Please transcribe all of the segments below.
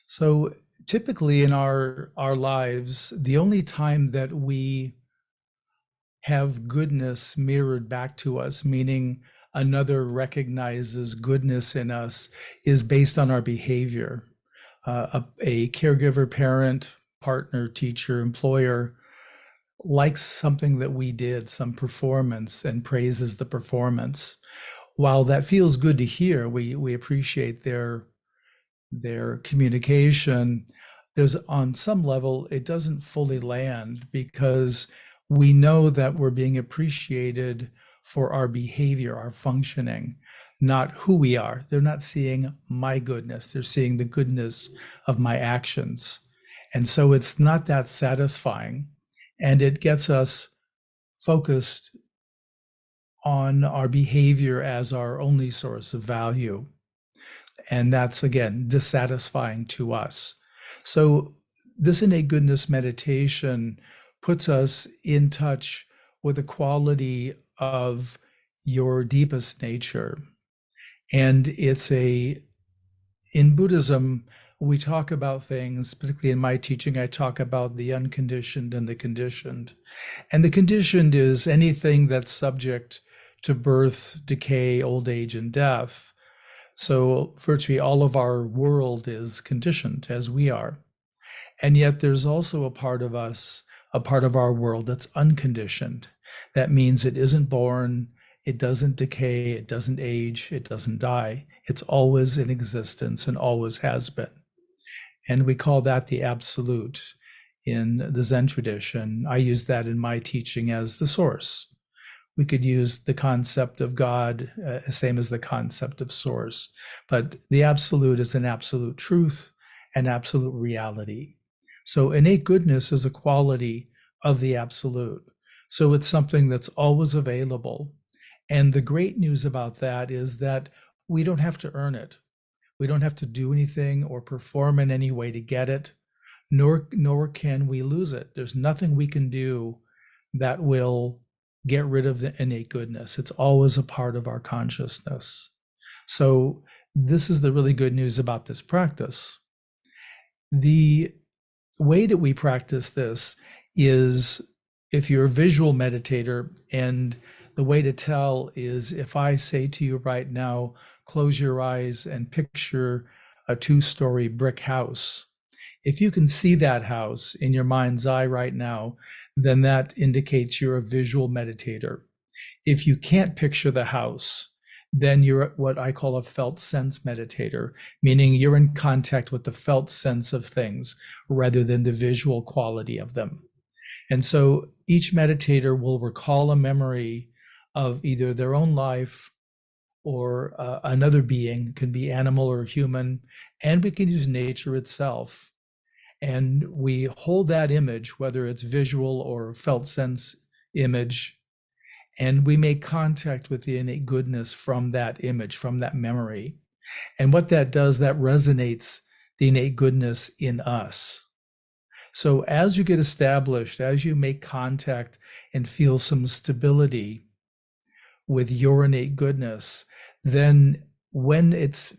So typically in our lives, the only time that we have goodness mirrored back to us, meaning another recognizes goodness in us, is based on our behavior. A caregiver, parent, partner, teacher, employer likes something that we did, some performance, and praises the performance. While that feels good to hear, we appreciate their communication. There's on some level it doesn't fully land because we know that we're being appreciated for our behavior, our functioning, not who we are. They're not seeing my goodness, they're seeing the goodness of my actions. And so it's not that satisfying, and it gets us focused on our behavior as our only source of value. And that's, again, dissatisfying to us. So, this innate goodness meditation puts us in touch with the quality of your deepest nature. And in Buddhism, we talk about things, particularly in my teaching, I talk about the unconditioned and the conditioned. And the conditioned is anything that's subject to birth, decay, old age, and death. So virtually all of our world is conditioned as we are. And yet there's also a part of us, a part of our world that's unconditioned. That means it isn't born, it doesn't decay, it doesn't age, it doesn't die. It's always in existence and always has been. And we call that the absolute in the Zen tradition. I use that in my teaching as the source. We could use the concept of God, same as the concept of source. But the absolute is an absolute truth, an absolute reality. So innate goodness is a quality of the absolute. So it's something that's always available. And the great news about that is that we don't have to earn it. We don't have to do anything or perform in any way to get it, nor can we lose it. There's nothing we can do that will get rid of the innate goodness. It's always a part of our consciousness. So this is the really good news about this practice. The way that we practice this is, if you're a visual meditator, and the way to tell is if I say to you right now, close your eyes and picture a two-story brick house. If you can see that house in your mind's eye right now, then that indicates you're a visual meditator. If you can't picture the house, then you're what I call a felt sense meditator, meaning you're in contact with the felt sense of things rather than the visual quality of them. And so each meditator will recall a memory of either their own life or another being, can be animal or human, and we can use nature itself. And we hold that image, whether it's visual or felt sense image, and we make contact with the innate goodness from that image, from that memory. And what that does, that resonates the innate goodness in us. So as you get established, as you make contact and feel some stability with your innate goodness, then when it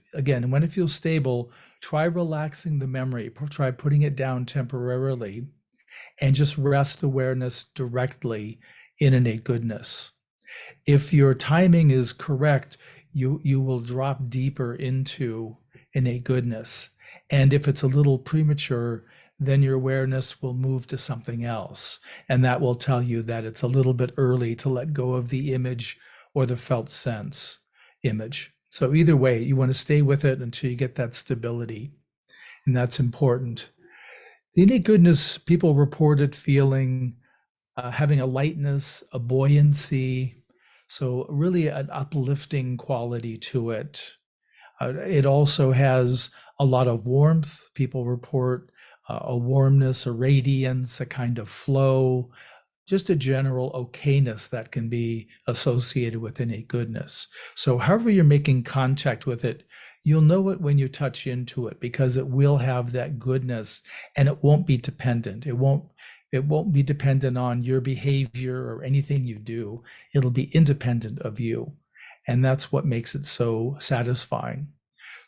feels stable, try relaxing the memory, try putting it down temporarily, and just rest awareness directly in innate goodness. If your timing is correct, you will drop deeper into innate goodness. And if it's a little premature, then your awareness will move to something else. And that will tell you that it's a little bit early to let go of the image or the felt sense image. So either way, you want to stay with it until you get that stability. And that's important. The innate goodness, people reported feeling having a lightness, a buoyancy, so really an uplifting quality to it. It also has a lot of warmth. People report a warmness, a radiance, a kind of flow, just a general okayness that can be associated with innate goodness. So however you're making contact with it, you'll know it when you touch into it, because it will have that goodness, and it won't be dependent. It won't be dependent on your behavior or anything you do. It'll be independent of you. And that's what makes it so satisfying.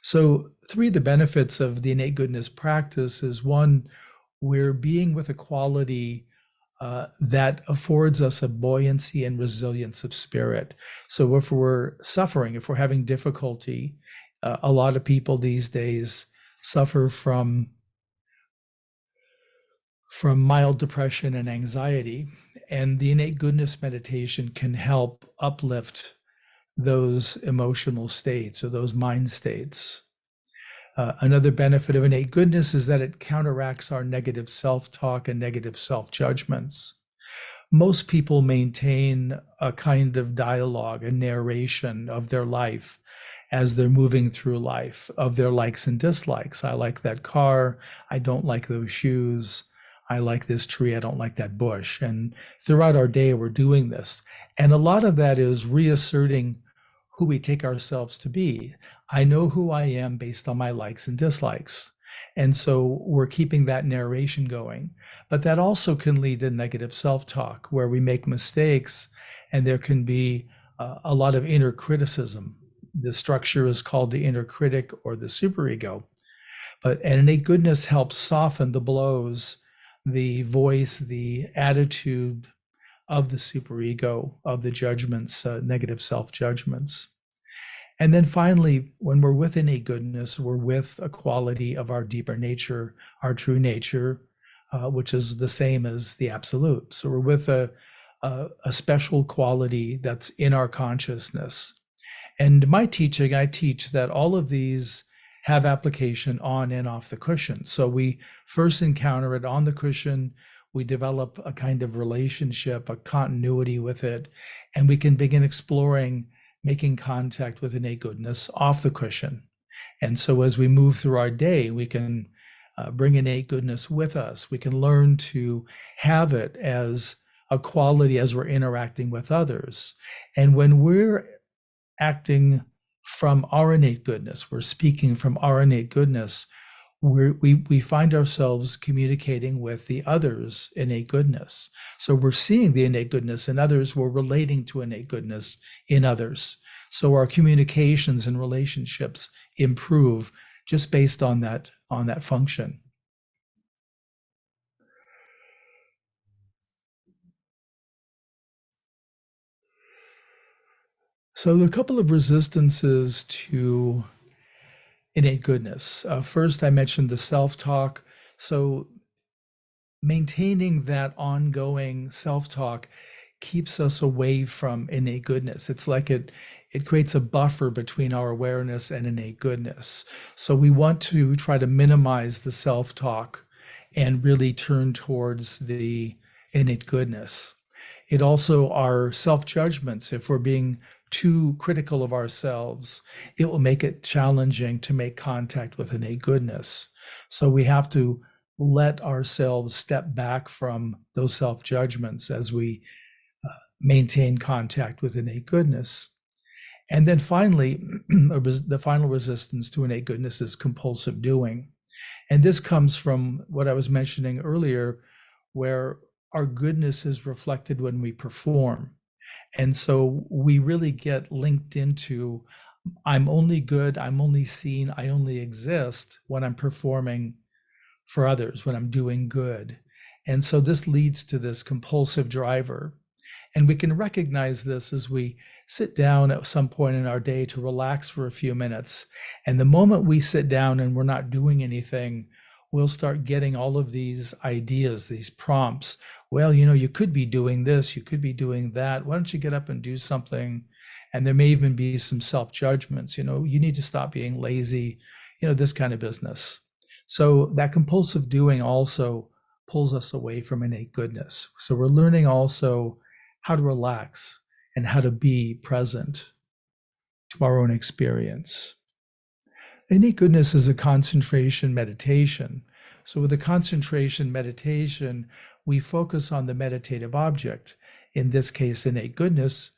So, three of the benefits of the innate goodness practice is one, we're being with a quality that affords us a buoyancy and resilience of spirit. So, if we're suffering, if we're having difficulty, a lot of people these days suffer from mild depression and anxiety, and the innate goodness meditation can help uplift those emotional states or those mind states. Another benefit of innate goodness is that it counteracts our negative self-talk and negative self-judgments. Most people maintain a kind of dialogue, a narration of their life as they're moving through life, of their likes and dislikes. I like that car. I don't like those shoes. I like this tree. I don't like that bush. And throughout our day, we're doing this. And a lot of that is reasserting who we take ourselves to be. I know who I am based on my likes and dislikes. And so we're keeping that narration going. But that also can lead to negative self-talk where we make mistakes and there can be a lot of inner criticism. The structure is called the inner critic or the superego. But innate goodness helps soften the blows, the voice, the attitude of the superego, of the judgments, negative self-judgments. And then finally, when we're with innate goodness, we're with a quality of our deeper nature, our true nature, which is the same as the absolute. So we're with a special quality that's in our consciousness. And my teaching, I teach that all of these have application on and off the cushion. So we first encounter it on the cushion, we develop a kind of relationship, a continuity with it, and we can begin exploring making contact with innate goodness off the cushion. And so as we move through our day, we can bring innate goodness with us. We can learn to have it as a quality as we're interacting with others. And when we're acting from our innate goodness, we're speaking from our innate goodness, we find ourselves communicating with the others' innate goodness. So we're seeing the innate goodness in others, we're relating to innate goodness in others. So our communications and relationships improve just based on that function. So there are a couple of resistances to innate goodness. First, I mentioned the self-talk. So maintaining that ongoing self-talk keeps us away from innate goodness. It's like it creates a buffer between our awareness and innate goodness. So we want to try to minimize the self-talk and really turn towards the innate goodness. It also our self-judgments. If we're being too critical of ourselves, it will make it challenging to make contact with innate goodness. So we have to let ourselves step back from those self-judgments as we maintain contact with innate goodness. And then finally, the final resistance to innate goodness is compulsive doing. And this comes from what I was mentioning earlier, where our goodness is reflected when we perform. And so we really get linked into I'm only good, I'm only seen, I only exist when I'm performing for others, when I'm doing good. And so this leads to this compulsive driver. And we can recognize this as we sit down at some point in our day to relax for a few minutes. And the moment we sit down and we're not doing anything, we'll start getting all of these ideas, these prompts. Well, you could be doing this, you could be doing that. Why don't you get up and do something? And there may even be some self-judgments, you need to stop being lazy, this kind of business. So that compulsive doing also pulls us away from innate goodness. So we're learning also how to relax and how to be present to our own experience. Innate goodness is a concentration meditation. So with a concentration meditation, we focus on the meditative object, in this case, innate goodness,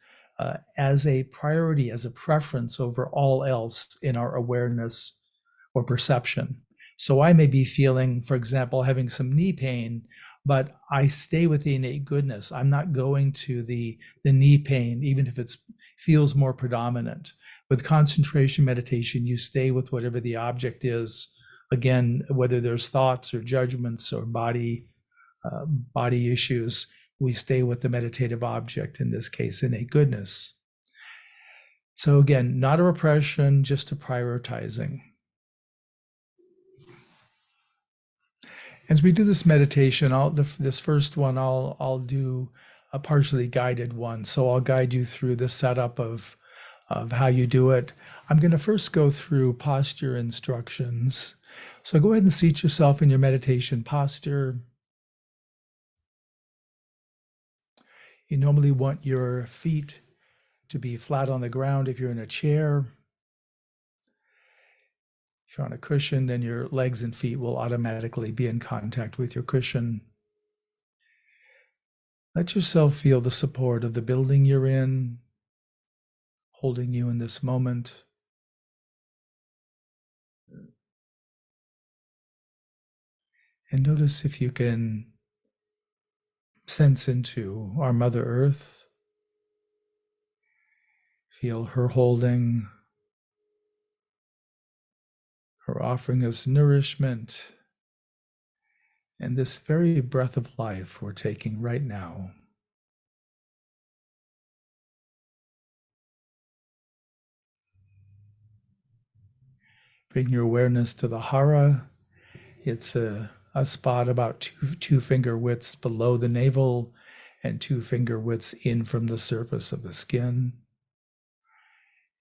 as a priority, as a preference over all else in our awareness or perception. So I may be feeling, for example, having some knee pain, but I stay with the innate goodness. I'm not going to the knee pain, even if it feels more predominant. With concentration meditation, you stay with whatever the object is. Again, whether there's thoughts or judgments or body issues, we stay with the meditative object, in this case, innate goodness. So again, not a repression, just a prioritizing. As we do this meditation, this first one, I'll do a partially guided one. So I'll guide you through the setup of how you do it. I'm going to first go through posture instructions. So go ahead and seat yourself in your meditation posture. You normally want your feet to be flat on the ground if you're in a chair. If you're on a cushion, then your legs and feet will automatically be in contact with your cushion. Let yourself feel the support of the building you're in, holding you in this moment. And notice if you can sense into our Mother Earth. Feel her holding, her offering us nourishment, and this very breath of life we're taking right now. Bring your awareness to the hara. It's a spot about two finger widths below the navel and 2 finger widths in from the surface of the skin.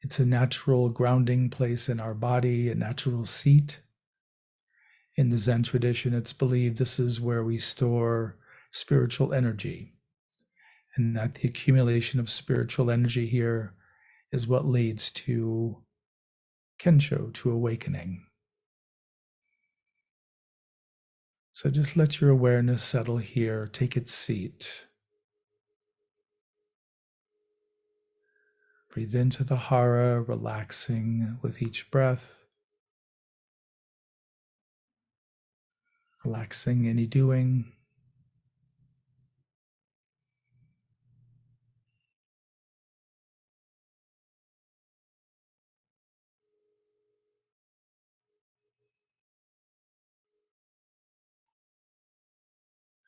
It's a natural grounding place in our body, a natural seat. In the Zen tradition, it's believed this is where we store spiritual energy, and that the accumulation of spiritual energy here is what leads to kensho, to awakening. So just let your awareness settle here, take its seat. Breathe into the hara, relaxing with each breath, relaxing any doing.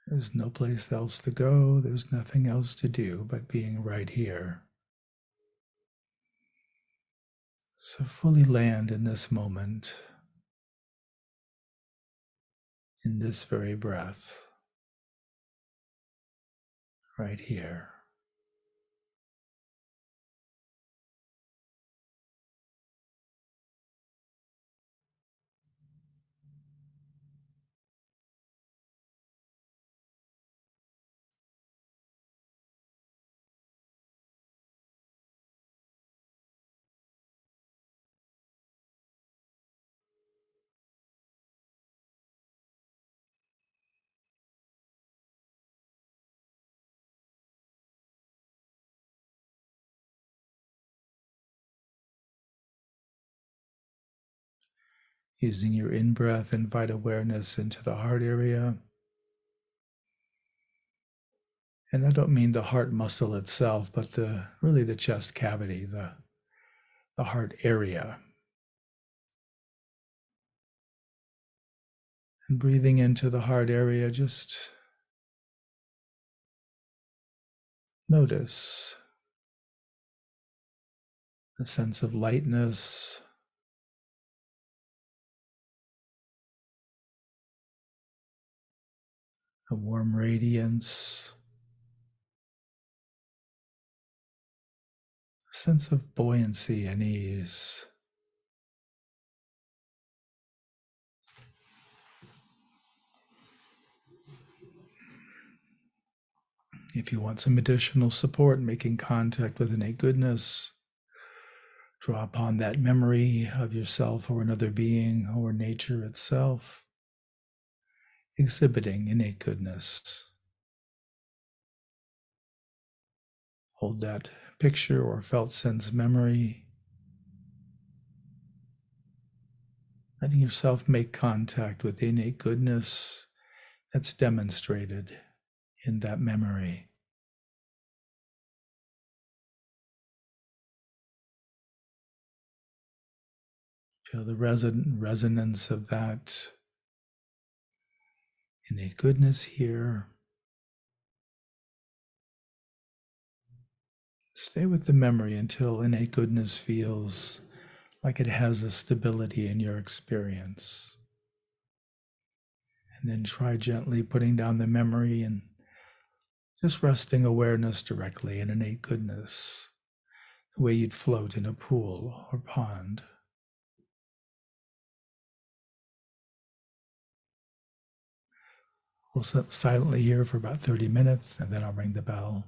There's no place else to go. There's nothing else to do but being right here. So fully land in this moment, in this very breath, right here. Using your in-breath, invite awareness into the heart area. And I don't mean the heart muscle itself, but really the chest cavity, the heart area. And breathing into the heart area, just notice the sense of lightness, a warm radiance, a sense of buoyancy and ease. If you want some additional support in making contact with innate goodness, draw upon that memory of yourself or another being or nature itself, exhibiting innate goodness. Hold that picture or felt sense memory, letting yourself make contact with innate goodness that's demonstrated in that memory. Feel the resonance of that innate goodness here. Stay with the memory until innate goodness feels like it has a stability in your experience. And then try gently putting down the memory and just resting awareness directly in innate goodness, the way you'd float in a pool or pond. We'll sit silently here for about 30 minutes and then I'll ring the bell.